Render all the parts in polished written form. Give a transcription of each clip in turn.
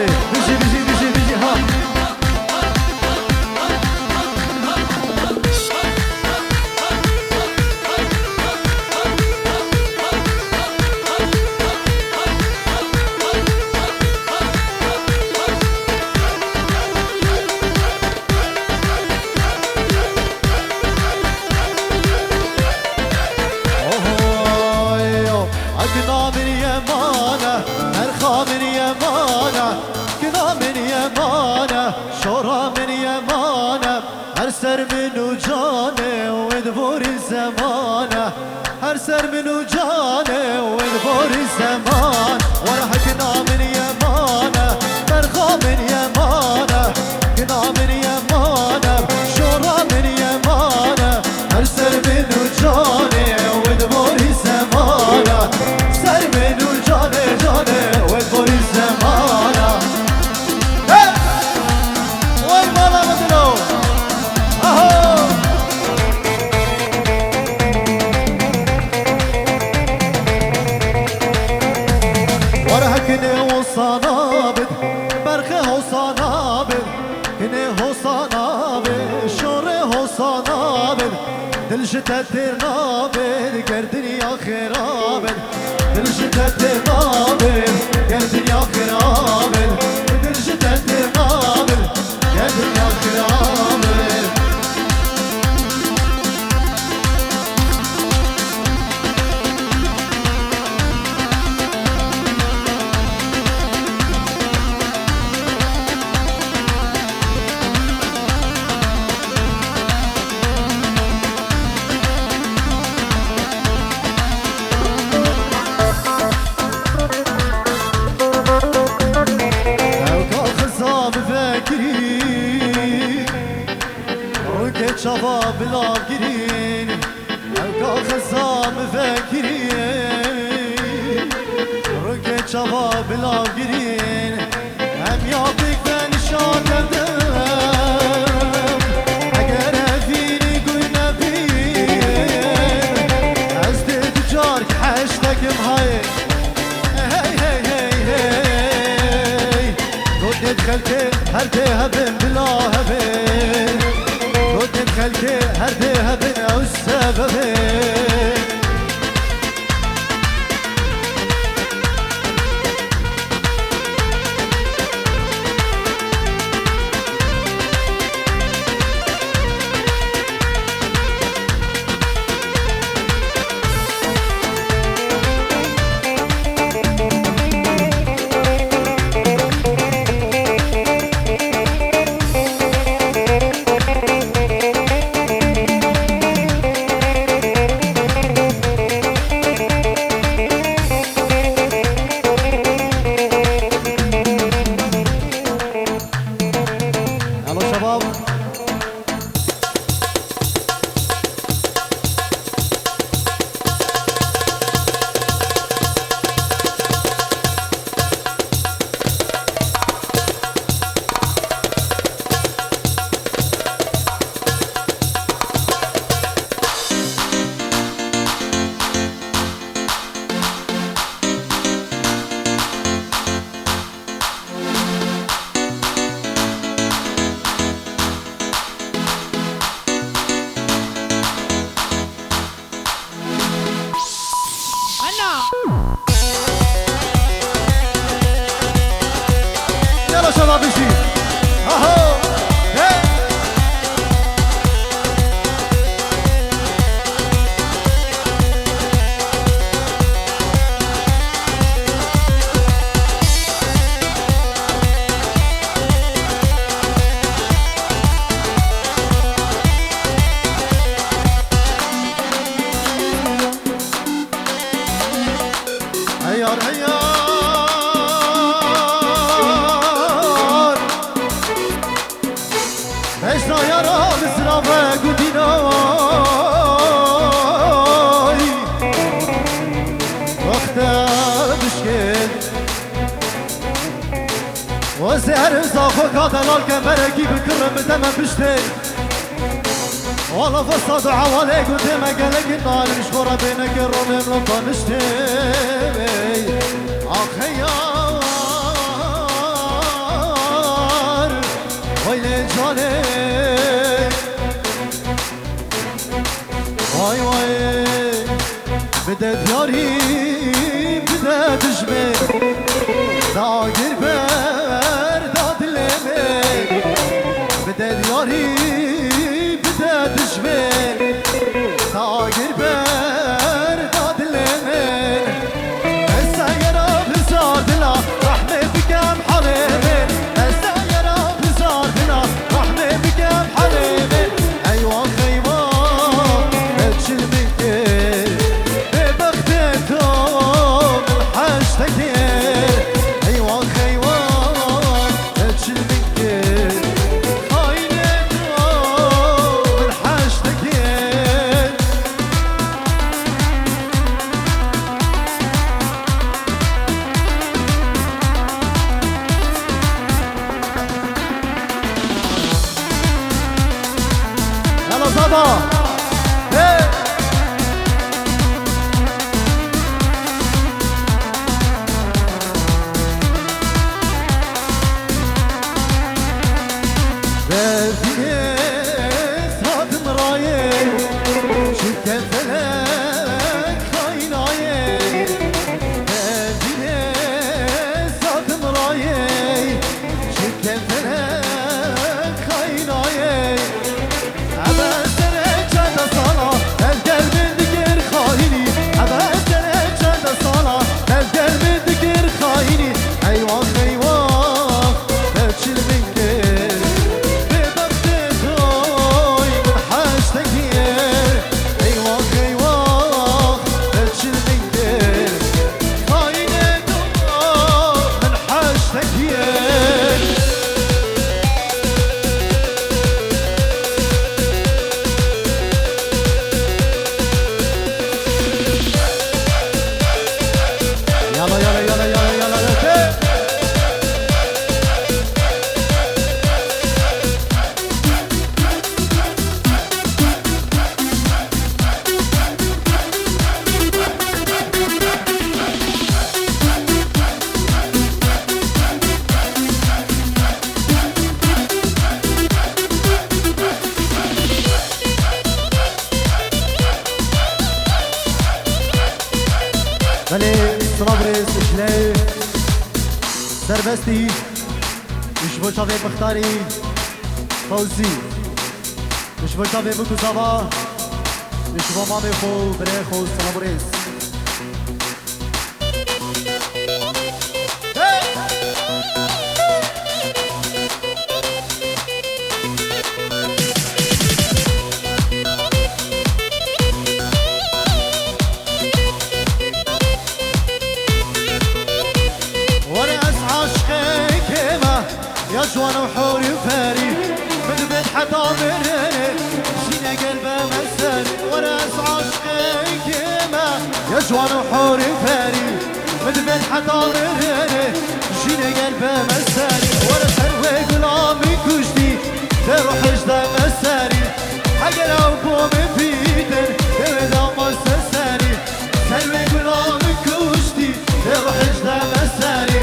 بيجي بيجي بيجي بيجي ها كنا من يمانه مرخا من يمانه كنا من يمانه شورا من يمانه هر سر منو جانه وادبور الزمانه هر سر منو جانه وادبور الزمان ورا كنا من يمانه مرخا من يمانه كنا من يمانه شورا من يمانه هر سر منو جانه وادبور الزمانه سر منو جانه جانه وادبور الزمانه وين مالا بدلو اهو ورا كني وصنابد برخه وصنابد كني وصنابد شوره وصنابد دلشتت النابد قردني يا خرابد دلشتت النابد قردني يا خرابد دلشتت النابد قردني يا خرابد شباب لاقرين القى خزام فاكرين رقت شباب لاقرين هم يابك بنشان دم اگر فيني قلنا فين ازدد جارك حشتك مهاي هي هي هي هي قد دخلت هرتها بن بلا هبين خلكي هرديها بنا والسببين يلا شباب بيجي اهو هيار هيار بشنا يارا بسرافة قديناي وقتها بشكل وزهر زاخو كادلال كمركي بكرم بدمم بشتي والله فصاد عوالي قلت ما قالك النار مش خورة بينك الرمم لما نشتي اخ يا بدت ياري بدت جميل داقر برداد الليمين بدت ياري بدت جميل داقر برداد الليمين السيارة بزادنا رحمة بكم حريمين السيارة بزادنا رحمة بكم حريمين أيوة خيوة بتشل منك ببختكم الحشتكين أيوة خيوة بتشل منك خاينتكم الحشتكين يلا صبا هي برديس هاد مرايي شكل فلك خاينايي برديس هاد مرايي شكل فلك خاينايي عبستنك چند سالا دل من دیگر خواهینی عبستنک چند سالا دل من دیگر خواهینی ایوان ایوان بچل منگر به بخت توی من حشتگیر ایوان ایوان بچل منگر خواهینه تو من حشتگیر يلا يلا يلا يلا يلا يلا بله صلابرس اشلاي سربستي مش بوشافي مختاري فوزي مش بوشافي بوكو صبا مش بومامي خو بريخو صلابرس يا جوان وحوري وفاري من فتحة عمرني جينا قلبه مساري وانا عاشقي كيما يا جوان وحوري وفاري من فتحة عمرني جينا قلبه مساري وانا سروي قلامي كشتي تروح اجدا مساري حق لو قومي بيدن تبدا مساري سروي قلامي كشتي تروح اجدا مساري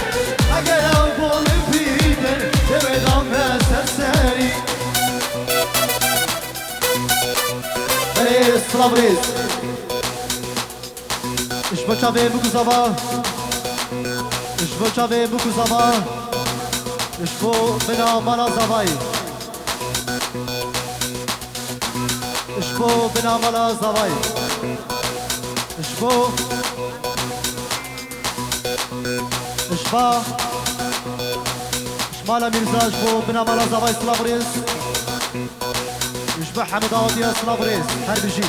حق لو قومي بيدن تبدا مساري بريس صلابريس اش بچاوه بگو زبا اش بچاوه بگو زبا اش بو بنا مالا زبای اش بو بنا مالا زبای اش بو اش با اش مالا میرزا اش بو بنا مالا زبای صلابريس اش با حمد آودیا صلابريس هر بجی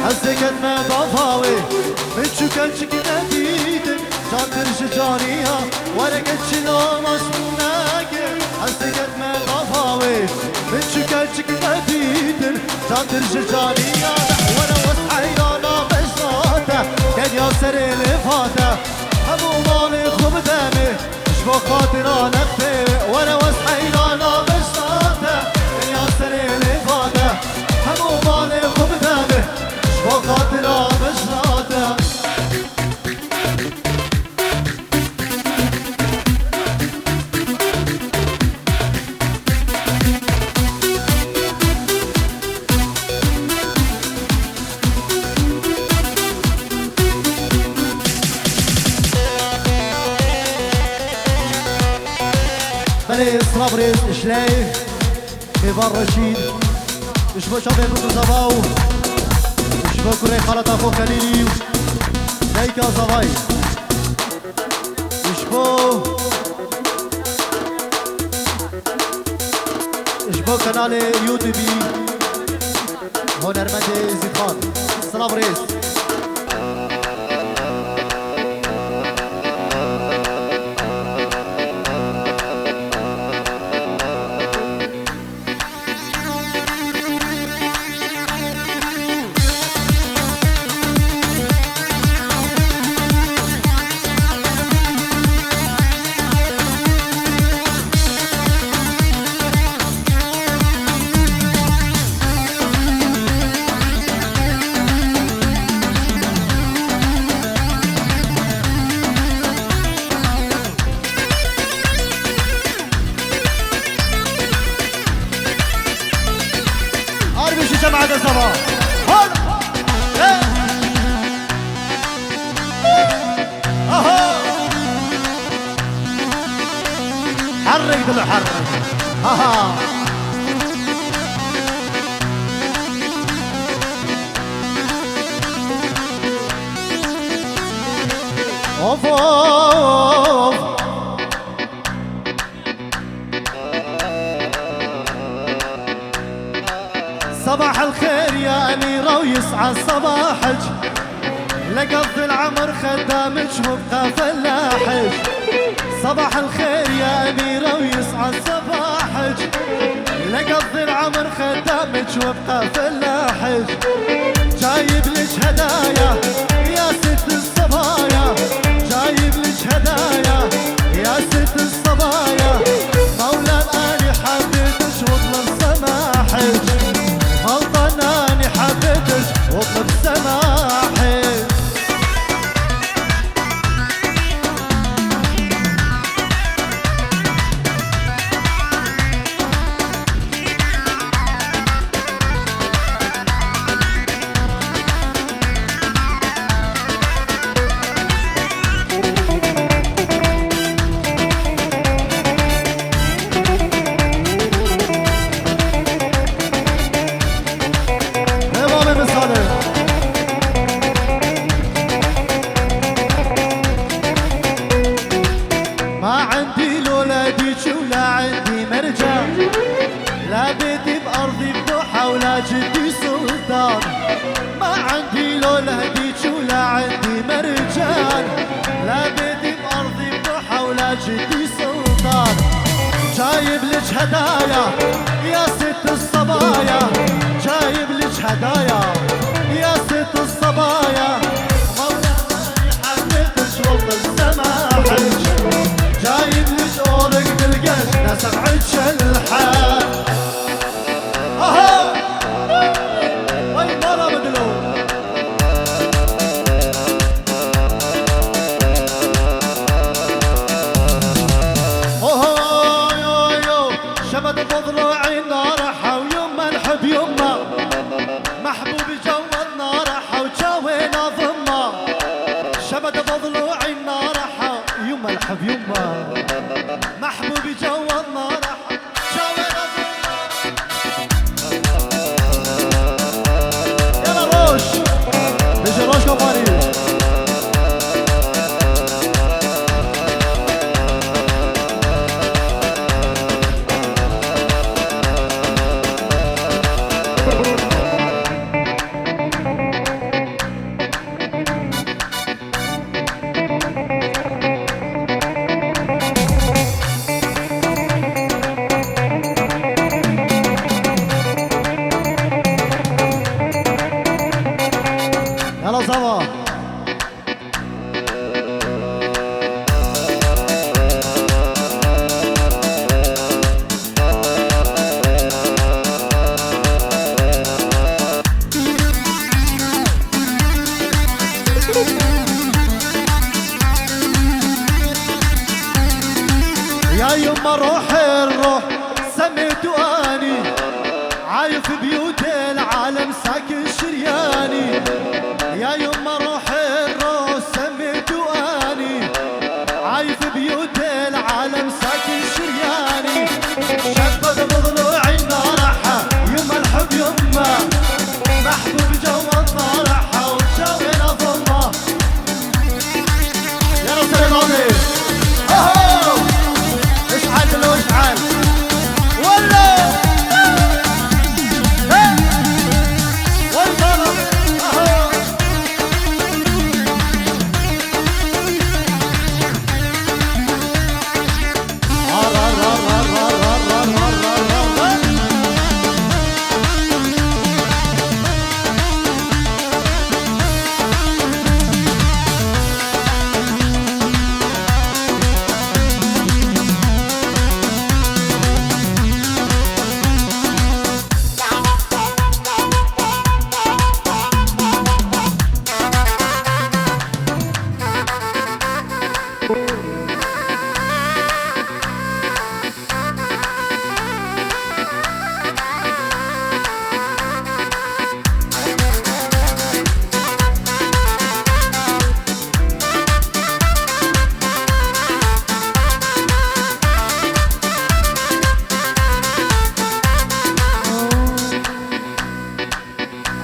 حزكت ما ضفاوي من شو كان شكنا ديدن جاكر شجانيها ورقت شنو مش مناكر حزكت ما ضفاوي من شو كان شكنا ديدن جاكر شجانيها وانا وصحي انا بشراته شبو خاطر انا اختي وانا وسحيل انا بشطاته يا سنه اللي فاته همو مالي وبدانه شبو خاطر انا بشطاته بريس رابريس شلايف بيبار رشيد شبو شابي بوكو زباو شبو كوري خالط اخو خليلي دايكا زباي شبو قنال يوتيوبي هنرمند زيد خان سلام ريس جماعة الصباح حرك دلو حرك اها اوف اوف صباح الخير يا أميرة ويسعى صباحك لقضي العمر خدامك وابقى فلاحك صباح الخير يا أميرة ويسعى صباحك لقضي العمر خدامك وابقى فلاحك جايب لك هدايا يا ست الصبايا جايب لك هدايا يا ست الصبايا مولى الآلي حبيتك واطلب سماحك غلطاناني حبيتك واطلب سماحي لا بيتي بأرضي بضحى ولا جدي سلطان ما عندي لولا هديك ولا عندي مرجان لا بيتي بأرضي بضحى ولا جدي سلطان جايب لك هدايا يا ست الصبايا جايب لك هدايا يا ست الصبايا مولاي حبيتك والله سماحك جايب لك اورق بالقش نسمعك الحال اها وي مرة بدلو اوه يو يو شبت بضلوعي نارحة ويما نحب يما محبوبي جوتنا راحة وجاوينا ضمة شبت بضلوعي نارحة يما نحب يما محبوبي جوتنا راحة جاوينا ضمة يلا روش بيجي روش كفاري يلا سوا يما روح الروح سميت واني عايف بيوت العالم ساكن شرياني. يا يما روح الروح سميت واني عايف بيوت العالم ساكن شرياني. شبك بضلوعي نارحة يما الحب يما محبوب جوا الطارحة وتجاوينا ضمه. يا رسول العظيم اهو اشعل لو اشعل ولا والطلب اهو.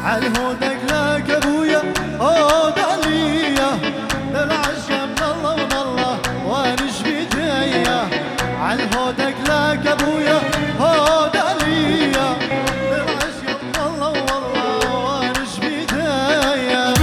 عالهودك لك ابويا هود عليا للعشا من الله ومن الله وانش بيديا. عالهودك لك ابويا هود عليا للعشا من الله والله وانش بيديا.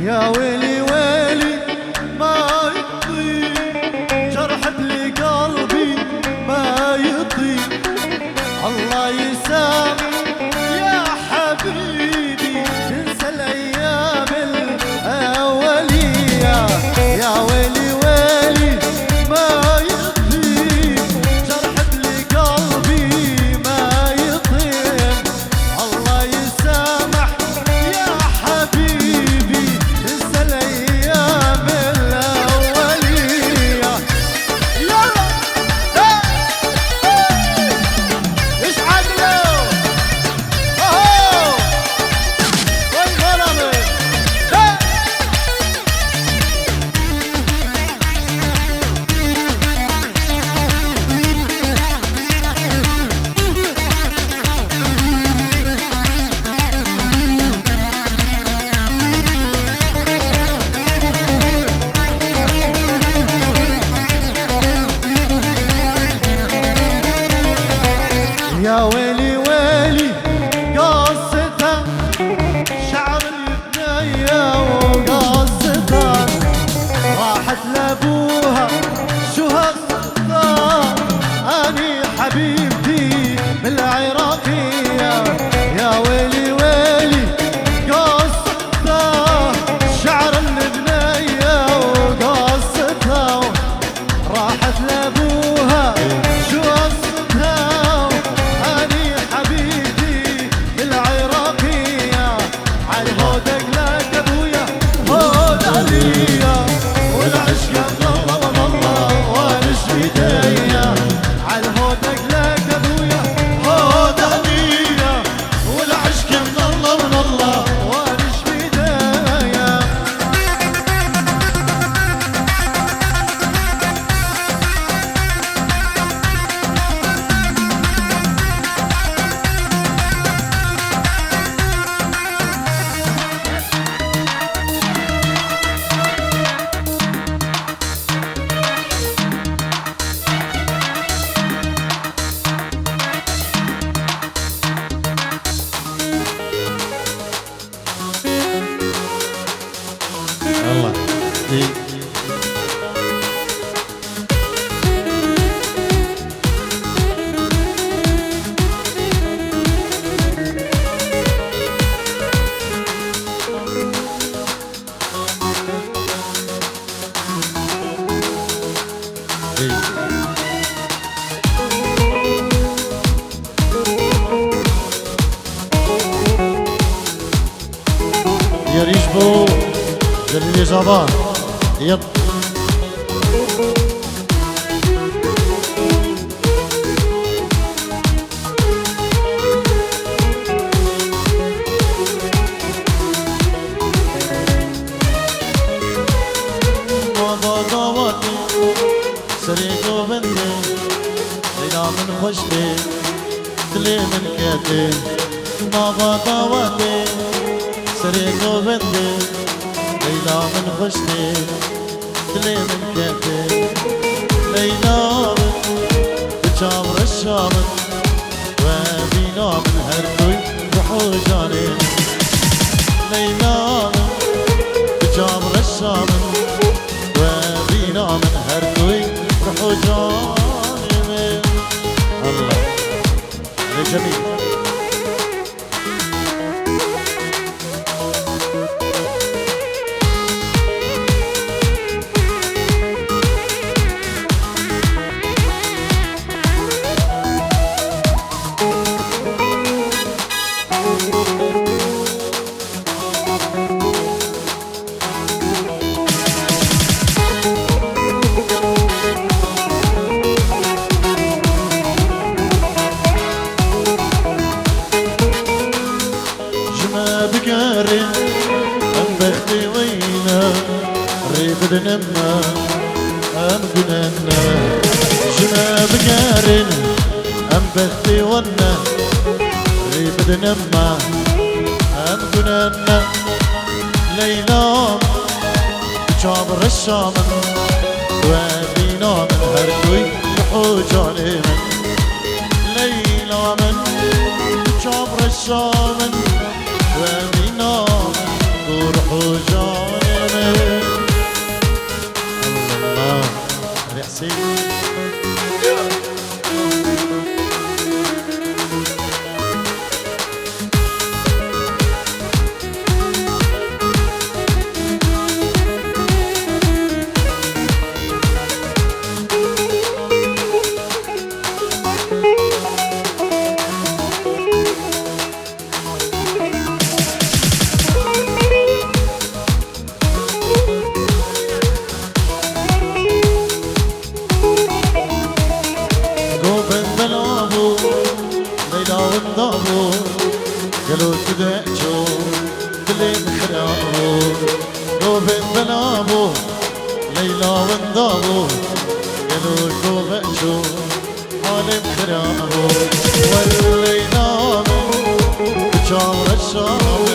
يا ويلي ويلي ما يطيب جرح بقلبي ما يطيب. الله يسامح يا حبيبي تنسى الايام الاوليه. يا ويلي ويلي ما يطيب جرح بقلبي ما يطيب. الله يسامح يا حبيبي تنسى الايام الاوليه. يلا اشعل له اهو والغرامه يا ويلي ويلي قصتها شعر البنية وقصتها راحت لابوها شو هالصدى اني حبيبتي من العراقية. يا ويلي ويلي قصتها شعر البنية وقصتها راحت لابوها شو هالصدى اني بو جلي جابا يب بابا داواتي سريقو بندي ليلى من خشتي دلي من كاتي بابا داواتي سريقو بندي ليلى من خشتي دلي من كاتي ليلى بجامر الشامن وبينا من هرتوي روحو جاني ليلى بجامر الشامن وبينا من هرتوي روحو جاني الله جميل بدنما أم جننا جنا بقارن أم بختي ونا بدنما أم جننا ليلى جابر الشامن وبينا من هرتوي وحوجاني من ليلى من جابر الشامن وبينا من وحوجاني من Merci. قالوا تدعجوا اللي بخلاقوا دوبن بلابو ليلى وانضابوا قالوا تدعجوا حالي بخلاقوا والليلى بجامر الشام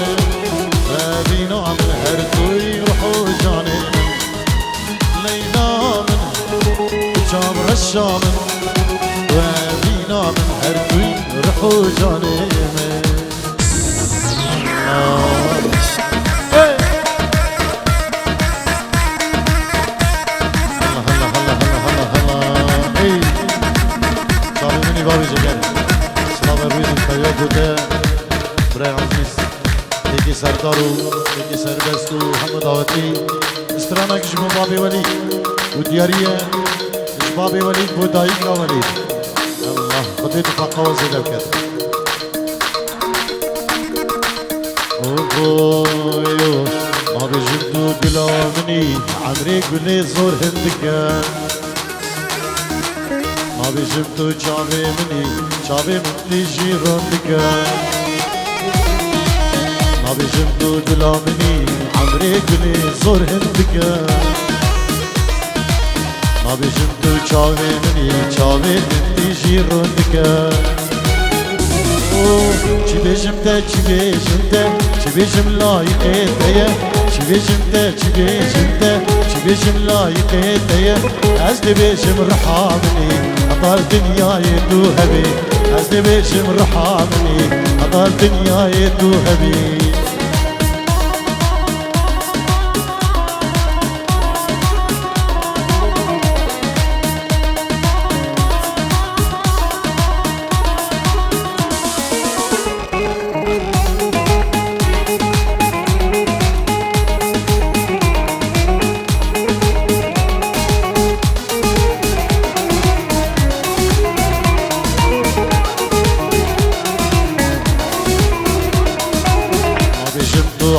بابينا من هرتوي روحوا جاني ليلى من بجامر الشام بابينا من هرتوي روحوا جاني بابي جگر سلام روی دنیا بوده برای عزیز یکی سردارو یکی سربستو هم دعوتی استرانا کشم بابی ولی و دیاریه کش بابی ولی بودایی کا ولی الله خدای اتفاق وزی لو کرد اوه ما بجدو دلا منی عمري قولي زور هندكه ما بجبتو چاوه منی چاوه منی جیران دکه ما بجبتو دلا منی عمری گلی زور هندکه ما بجبتو چاوه منی چاوه منی جیران دکه چی بیشم ده چی بیشم ده چی بیشم لایقه ده چی بیشم ده چی بیشم ده چی بیشم لایقه ده از دی بیشم رحامنی أطال دنياي توهبي أزدي بيشم رحامني أطال دنياي توهبي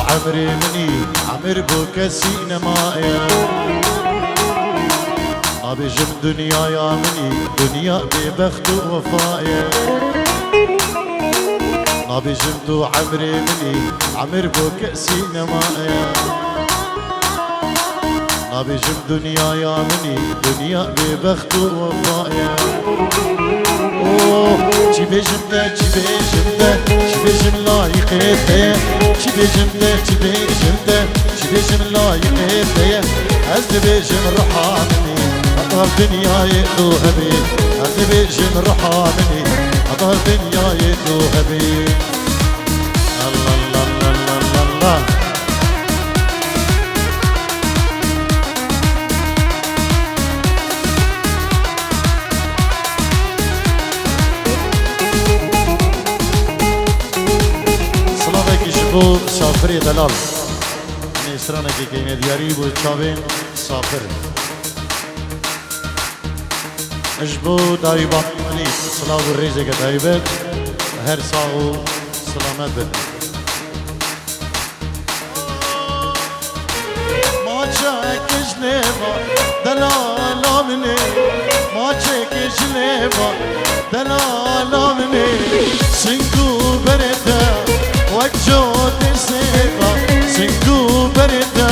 عمري مني عمر بو كسين مايا نبي جم دنيا يا مني دنيا ببخت وفايا نبي جم عمري مني عمر بو كسين مايا نبي جم دنيا يا مني دنيا ببخت وفايا چی بجم ده چی بجم ده چی بجم لایقه ده چی بجم ده چی بجم ده چی بجم لایقه ده از بجم رحامنی اطهر دنیای دو هبی از بجم رحامنی اطهر دنیای دو هبی الله الله الله الله الله بو سافری دلال نیسترانه که کینه دیاری بو چاوین سافر اجبو دایبان منی صلاح و ریزه که دایبت هر ساو سلامت بد ما چکش نیبا دلالا منی ما چکش نیبا دلالا منی سنگو برده وجود سيفا سنقو بردا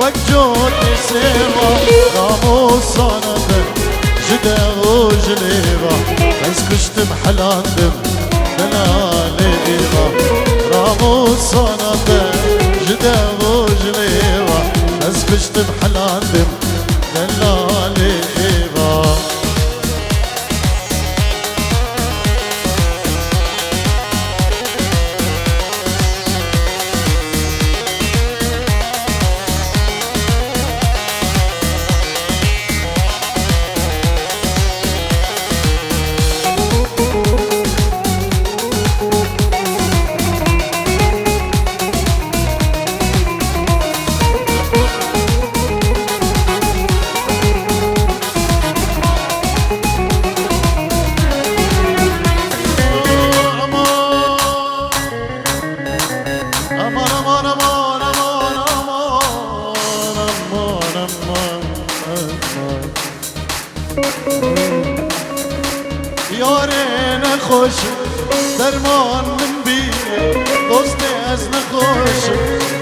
وجود سيفا قاموا صنبا جدا وجليبا بس كشتم حلاندم دلاليبا راموا صنبا جدا وجليبا بس كشتم حلاندم دلاليبا یاره نخوش درمان من بینه دوست از نخوش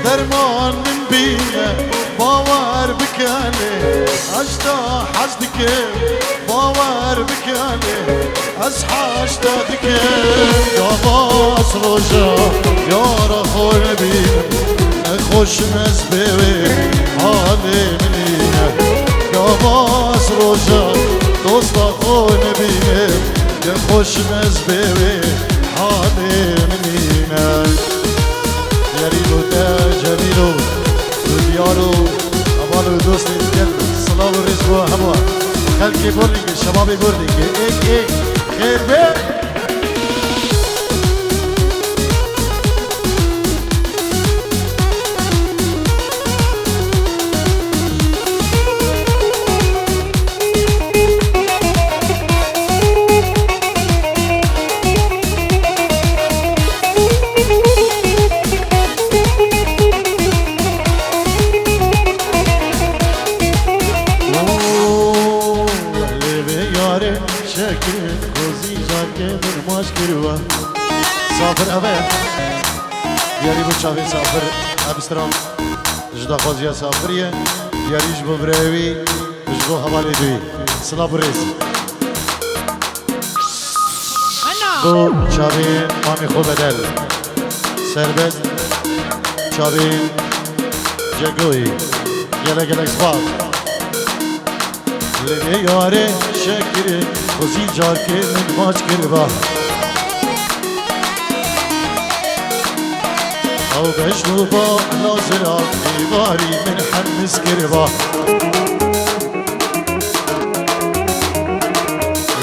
درمان من بینه باور بکنه اشتا حشدك باور بکنه از حشدك یا باس روژا یار خور بینه نخوش مزبوی حالی منینه یا باس روژا دوست خور بینه يا خوش مزبوي حالي منينا يا ريلو دا جميلو وديارو أمالو دوست الكل صلاة والرزق وهموا خلقي بورنيك شبابي بورنيك ايك خير بيه سافر اوه دیاری بو چاوی سافر ابسترام جدا خوزیا سافریه دیاریش بو بروی جبو حوالی دوی سلا بو ریز بو چاوی مامی خوب دل سربست چاوی جگوی گله گلک سباز لیلی یاره شکری خوزی جار که نگماش کروا او بجنوبا نازلة عباري من حمس كربا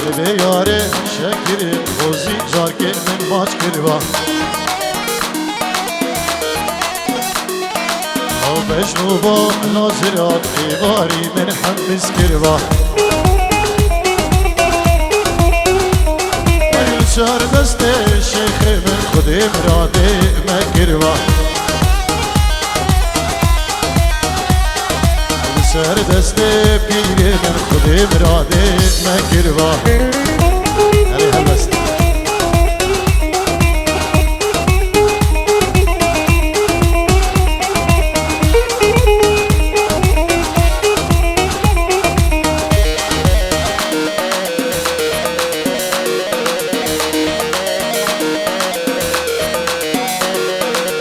البياري شكري خوزي جاركي من ماش كربا او بجنوبا نازلة عباري من حمس كربا شهر دست شیخ من خودی مراده مکروا سر دست پیری من خودی مراده مکروا علی هلست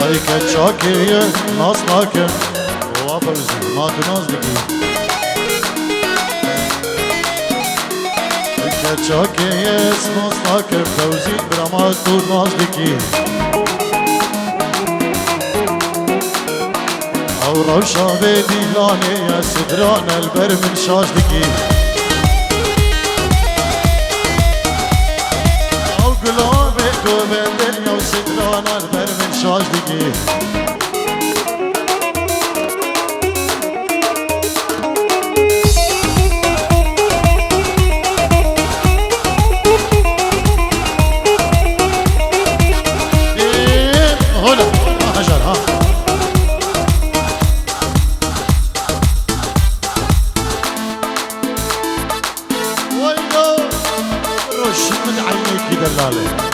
ای که چاکیه ناز ناکه وابرزی ما تو ناز دیگی ای که چاکیه ناز ناکه فوزی براماز تو ناز دیگی او روشا به دیلانه یا صدران البر من شاش دیگی او گلاب تو بندن یا صدران البر من شاش دیگی دلاله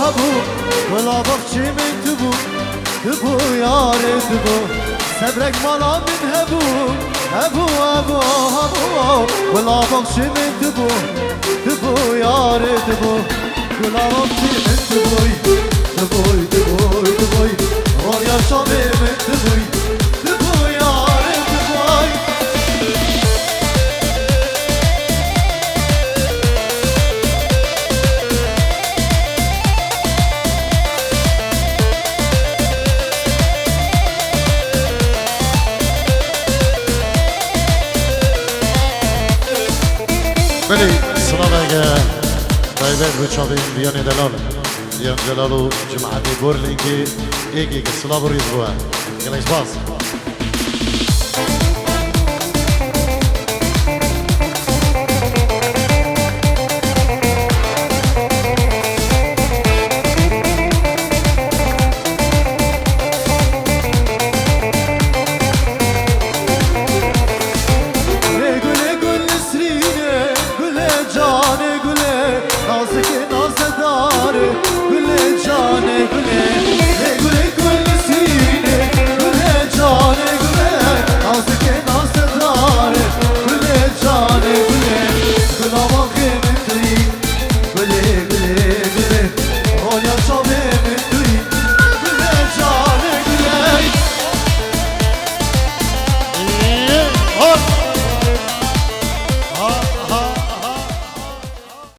هبو ولا بخشي من تبو يا تبو صبرك مالا من هبو ولا بخشي من تبو يا تبو ولا بخشي من تبوي رانيا شامي من تبو يا تبوي بلی سلام اگه دایبت رو چاوین بیان دلال و جماعتی برلینگی ایگی که سلام رو ریز بوه گلیش باز